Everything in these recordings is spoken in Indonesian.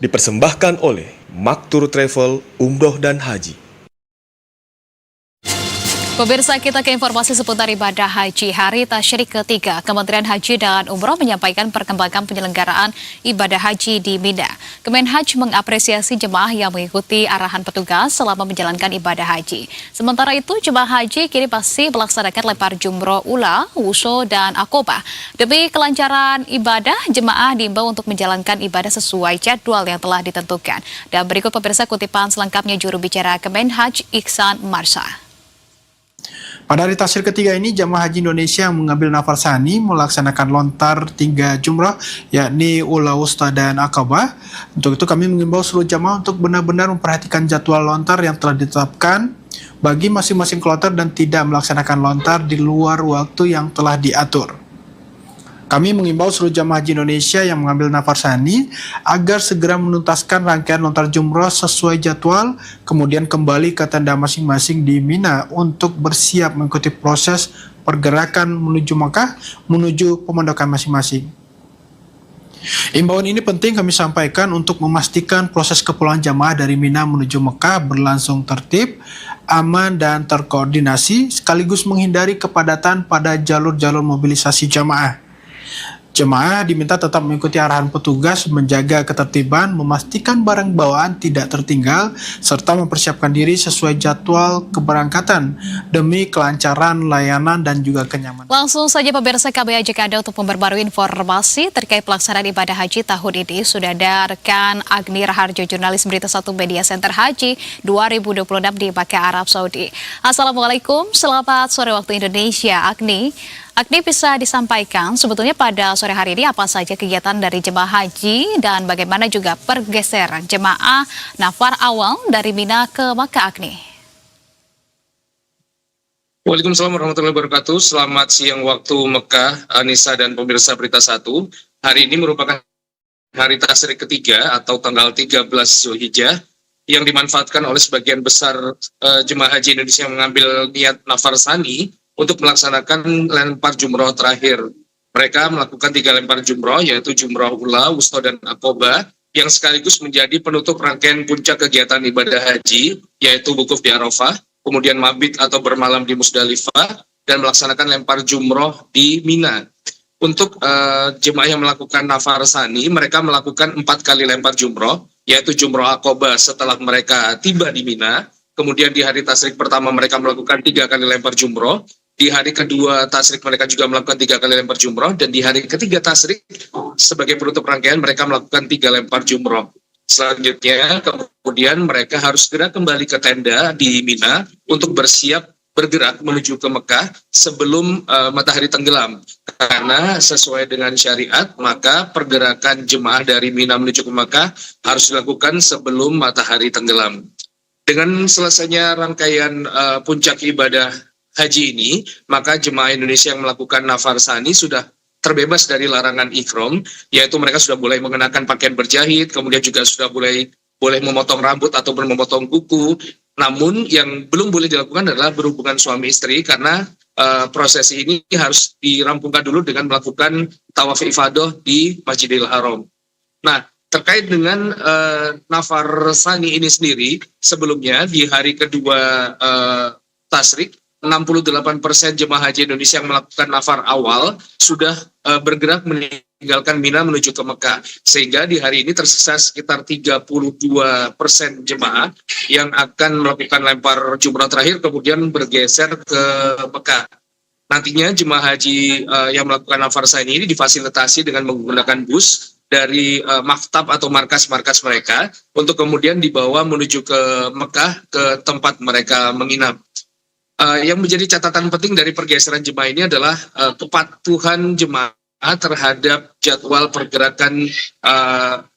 Dipersembahkan oleh Maktur Travel, Umroh dan Haji. Pemirsa, kita ke informasi seputar ibadah haji hari tasyrik ketiga. Kementerian Haji dan Umroh menyampaikan perkembangan penyelenggaraan ibadah haji di Mina. Kemenhaj mengapresiasi jemaah yang mengikuti arahan petugas selama menjalankan ibadah haji. Sementara itu, jemaah haji kini masih melaksanakan lempar jumroh ula, wuso, dan akobah. Demi kelancaran ibadah, jemaah diimbau untuk menjalankan ibadah sesuai jadwal yang telah ditentukan. Dan berikut pemirsa kutipan selengkapnya juru bicara Kemenhaj Iksan Marsha. Pada hari tasyrik ketiga ini, jamaah haji Indonesia yang mengambil nafar sani melaksanakan lontar 3 jumrah, yakni ula, wusta, dan akabah. Untuk itu kami mengimbau seluruh jamaah untuk benar-benar memperhatikan jadwal lontar yang telah ditetapkan bagi masing-masing kloter dan tidak melaksanakan lontar di luar waktu yang telah diatur. Kami mengimbau seluruh jamaah haji Indonesia yang mengambil nafar sani agar segera menuntaskan rangkaian lontar jumroh sesuai jadwal, kemudian kembali ke tenda masing-masing di Mina untuk bersiap mengikuti proses pergerakan menuju Makkah, menuju pemondokan masing-masing. Imbauan ini penting kami sampaikan untuk memastikan proses kepulangan jamaah dari Mina menuju Mekah berlangsung tertib, aman, dan terkoordinasi, sekaligus menghindari kepadatan pada jalur-jalur mobilisasi jamaah. Jemaah diminta tetap mengikuti arahan petugas, menjaga ketertiban, memastikan barang bawaan tidak tertinggal, serta mempersiapkan diri sesuai jadwal keberangkatan demi kelancaran layanan dan juga kenyamanan. Langsung saja pemirsa, kami ajak Anda untuk memperbarui informasi terkait pelaksanaan ibadah haji tahun ini. Sudah ada rekan Agni Raharjo, jurnalis Berita 1 Media Center Haji 2026 di Makkah, Arab Saudi. Assalamualaikum, selamat sore waktu Indonesia, Agni. Agni, bisa disampaikan sebetulnya pada sore hari ini apa saja kegiatan dari jemaah haji dan bagaimana juga pergeseran jemaah nafar awal dari Mina ke Makkah, Agni? Waalaikumsalam warahmatullahi wabarakatuh. Selamat siang waktu Mekah, Anissa dan pemirsa Berita 1. Hari ini merupakan hari tasyrik ketiga atau tanggal 13 Zulhijjah yang dimanfaatkan oleh sebagian besar jemaah haji Indonesia yang mengambil niat nafar sani untuk melaksanakan lempar jumroh terakhir. Mereka melakukan 3 lempar jumroh, yaitu jumroh ula, wusta, dan akobah, yang sekaligus menjadi penutup rangkaian puncak kegiatan ibadah haji, yaitu wukuf di Arafah, kemudian mabit atau bermalam di Musdalifah, dan melaksanakan lempar jumroh di Mina. Untuk jemaah yang melakukan nafar sani, mereka melakukan 4 kali lempar jumroh, yaitu jumroh akobah setelah mereka tiba di Mina. Kemudian di hari tasyrik pertama mereka melakukan 3 kali lempar jumroh. Di hari kedua tasyrik mereka juga melakukan 3 kali lempar jumroh, dan di hari ketiga tasyrik sebagai penutup rangkaian mereka melakukan 3 lempar jumroh. Selanjutnya kemudian mereka harus segera kembali ke tenda di Mina untuk bersiap bergerak menuju ke Mekah sebelum matahari tenggelam. Karena sesuai dengan syariat, maka pergerakan jemaah dari Mina menuju ke Mekah harus dilakukan sebelum matahari tenggelam. Dengan selesainya rangkaian puncak ibadah haji ini, maka jemaah Indonesia yang melakukan nafar sani sudah terbebas dari larangan ihram, yaitu mereka sudah boleh mengenakan pakaian berjahit, kemudian juga sudah boleh memotong rambut ataupun memotong kuku. Namun yang belum boleh dilakukan adalah berhubungan suami istri, karena prosesi ini harus dirampungkan dulu dengan melakukan tawaf ifadah di Masjidil Haram. Nah, terkait dengan nafar sani ini sendiri, sebelumnya di hari kedua tasyrik, 68% jemaah haji Indonesia yang melakukan nafar awal sudah bergerak meninggalkan Mina menuju ke Mekah. Sehingga di hari ini tersisa sekitar 32% jemaah yang akan melakukan lempar jumrah terakhir kemudian bergeser ke Mekah. Nantinya jemaah haji yang melakukan nafar sani ini difasilitasi dengan menggunakan bus dari maktab atau markas-markas mereka untuk kemudian dibawa menuju ke Mekah, ke tempat mereka menginap. Yang menjadi catatan penting dari pergeseran jemaah ini adalah kepatuhan jemaah terhadap jadwal pergerakan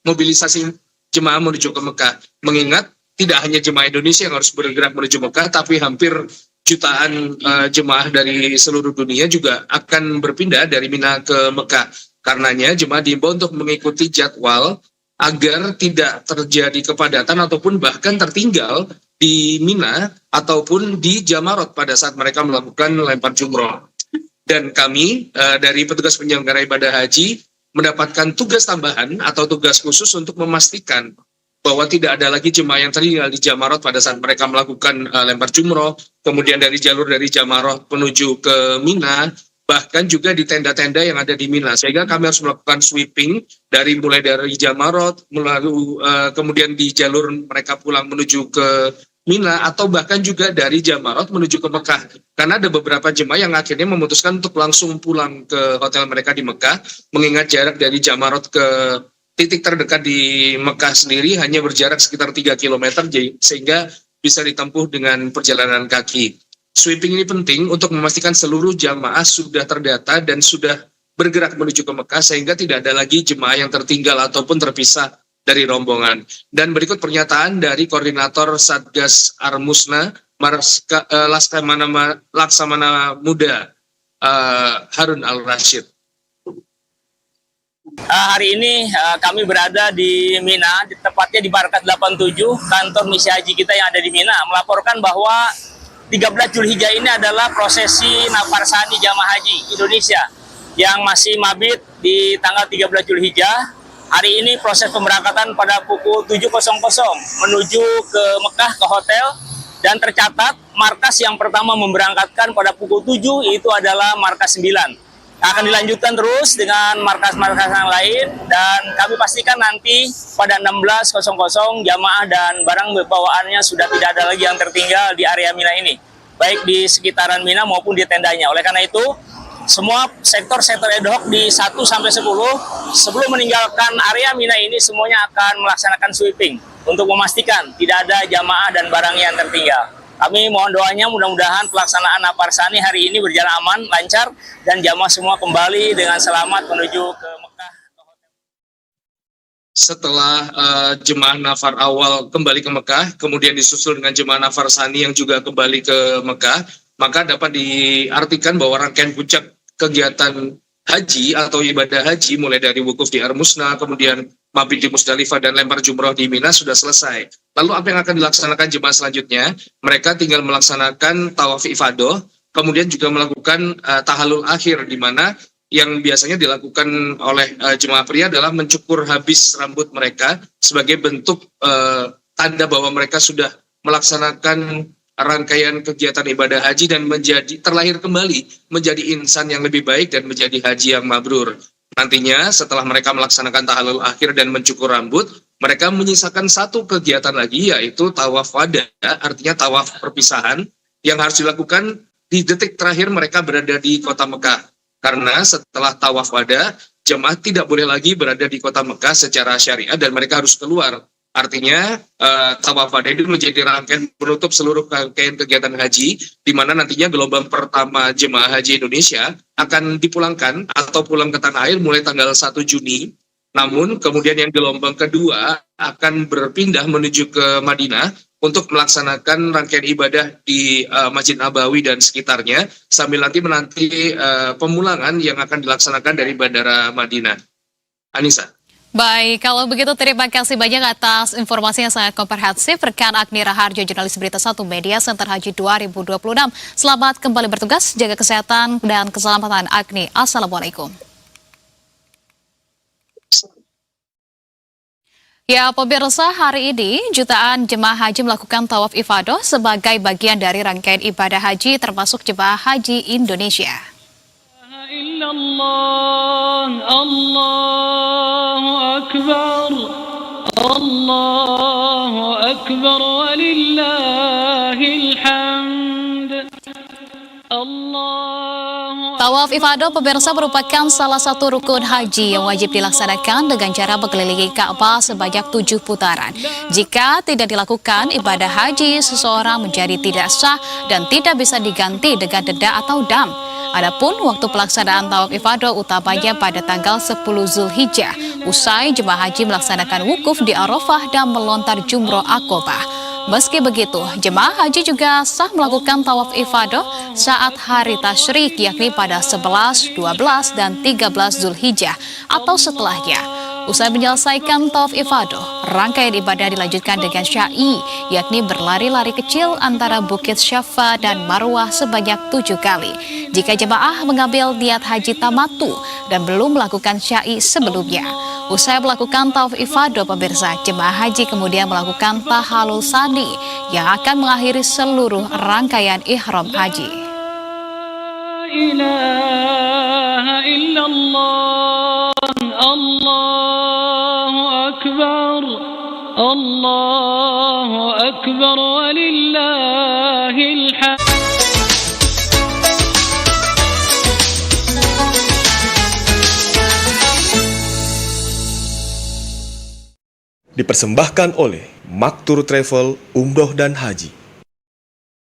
mobilisasi jemaah menuju ke Mekah. Mengingat tidak hanya jemaah Indonesia yang harus bergerak menuju Mekah, tapi hampir jutaan jemaah dari seluruh dunia juga akan berpindah dari Mina ke Mekah. Karenanya jemaah diimbau untuk mengikuti jadwal agar tidak terjadi kepadatan ataupun bahkan tertinggal di Mina ataupun di Jamarot pada saat mereka melakukan lempar jumroh. Dan kami dari petugas penyelenggara ibadah haji mendapatkan tugas tambahan atau tugas khusus untuk memastikan bahwa tidak ada lagi jemaah yang tertinggal di Jamarot pada saat mereka melakukan lempar jumroh, kemudian dari jalur dari Jamarot menuju ke Mina, bahkan juga di tenda-tenda yang ada di Mina. Sehingga kami harus melakukan sweeping mulai dari Jamarot, melalui kemudian di jalur mereka pulang menuju ke Mina, atau bahkan juga dari Jamarot menuju ke Mekah. Karena ada beberapa jemaah yang akhirnya memutuskan untuk langsung pulang ke hotel mereka di Mekah, mengingat jarak dari Jamarot ke titik terdekat di Mekah sendiri hanya berjarak sekitar 3 km, sehingga bisa ditempuh dengan perjalanan kaki. Sweeping ini penting untuk memastikan seluruh jamaah sudah terdata dan sudah bergerak menuju ke Mekah, sehingga tidak ada lagi jemaah yang tertinggal ataupun terpisah dari rombongan. Dan berikut pernyataan dari Koordinator Satgas Armusna, Laksamana Muda Harun Al-Rashid. Hari ini kami berada di Mina, tepatnya di Barakat 87, kantor misi haji kita yang ada di Mina, melaporkan bahwa 13 Zulhijjah ini adalah prosesi Nafarsani Jamaah Haji Indonesia yang masih mabit di tanggal 13 Zulhijjah. Hari ini proses pemberangkatan pada pukul 7.00 menuju ke Mekah, ke hotel, dan tercatat markas yang pertama memberangkatkan pada pukul 7 itu adalah markas 9. Akan dilanjutkan terus dengan markas-markas yang lain, dan kami pastikan nanti pada 16.00 jamaah dan barang bawaannya sudah tidak ada lagi yang tertinggal di area Mina ini, baik di sekitaran Mina maupun di tendanya. Oleh karena itu, semua sektor-sektor ad hoc di 1 sampai 10 sebelum meninggalkan area Mina ini semuanya akan melaksanakan sweeping untuk memastikan tidak ada jamaah dan barang yang tertinggal. Kami mohon doanya mudah-mudahan pelaksanaan Nafarsani hari ini berjalan aman, lancar, dan jamaah semua kembali dengan selamat menuju ke Mekah. Setelah jemaah nafar awal kembali ke Mekah, kemudian disusul dengan jemaah Nafarsani yang juga kembali ke Mekah, maka dapat diartikan bahwa rangkaian puncak kegiatan haji atau ibadah haji mulai dari wukuf di Armusna, kemudian mabit di Musdalifah dan lempar jumroh di Mina sudah selesai. Lalu apa yang akan dilaksanakan jemaah selanjutnya? Mereka tinggal melaksanakan tawaf ifadah, kemudian juga melakukan tahallul akhir, di mana yang biasanya dilakukan oleh jemaah pria adalah mencukur habis rambut mereka sebagai bentuk tanda bahwa mereka sudah melaksanakan rangkaian kegiatan ibadah haji dan terlahir kembali menjadi insan yang lebih baik dan menjadi haji yang mabrur. Nantinya setelah mereka melaksanakan tahallul akhir dan mencukur rambut, mereka menyisakan satu kegiatan lagi, yaitu tawaf wada, artinya tawaf perpisahan, yang harus dilakukan di detik terakhir mereka berada di kota Mekah. Karena setelah tawaf wada, jemaah tidak boleh lagi berada di kota Mekah secara syariat dan mereka harus keluar. Artinya tawaf wada itu menjadi rangkaian penutup seluruh rangkaian kegiatan haji, di mana nantinya gelombang pertama jemaah haji Indonesia akan dipulangkan atau pulang ke tanah air mulai tanggal 1 Juni. Namun kemudian yang gelombang kedua akan berpindah menuju ke Madinah untuk melaksanakan rangkaian ibadah di Masjid Nabawi dan sekitarnya, sambil nanti menanti pemulangan yang akan dilaksanakan dari Bandara Madinah. Anissa. Baik, kalau begitu terima kasih banyak atas informasi yang sangat komprehensif rekan Agni Raharjo, jurnalis Berita 1 Media Center Haji 2026. Selamat kembali bertugas, jaga kesehatan dan keselamatan Agni. Assalamualaikum. Ya, pemirsa, hari ini jutaan jemaah haji melakukan tawaf ifadah sebagai bagian dari rangkaian ibadah haji termasuk jemaah haji Indonesia. Allahu Akbar walillahil hamd. Tawaf ifadah pemirsa merupakan salah satu rukun haji yang wajib dilaksanakan dengan cara mengelilingi Ka'bah sebanyak 7 putaran. Jika tidak dilakukan, ibadah haji seseorang menjadi tidak sah dan tidak bisa diganti dengan denda atau dam. Adapun waktu pelaksanaan tawaf ifadah utamanya pada tanggal 10 Zulhijjah, usai jemaah haji melaksanakan wukuf di Arafah dan melontar jumroh Aqobah. Meski begitu, jemaah haji juga sah melakukan tawaf ifadah saat hari tasyrik, yakni pada 11, 12, dan 13 Zulhijjah atau setelahnya. Usai menyelesaikan Thauf Ifadah, rangkaian ibadah dilanjutkan dengan syai, yakni berlari-lari kecil antara Bukit Syafa dan Marwah sebanyak 7 kali. Jika jemaah mengambil niat haji tamatu dan belum melakukan syai sebelumnya. Usai melakukan Thauf Ifadah, pemirsa, jemaah haji kemudian melakukan tahallul tsani yang akan mengakhiri seluruh rangkaian ihram haji. ilaha illallah, Allahu akbar, Allahu akbar, walillahil hamd. Dipersembahkan oleh Maktur Travel Umroh dan Haji.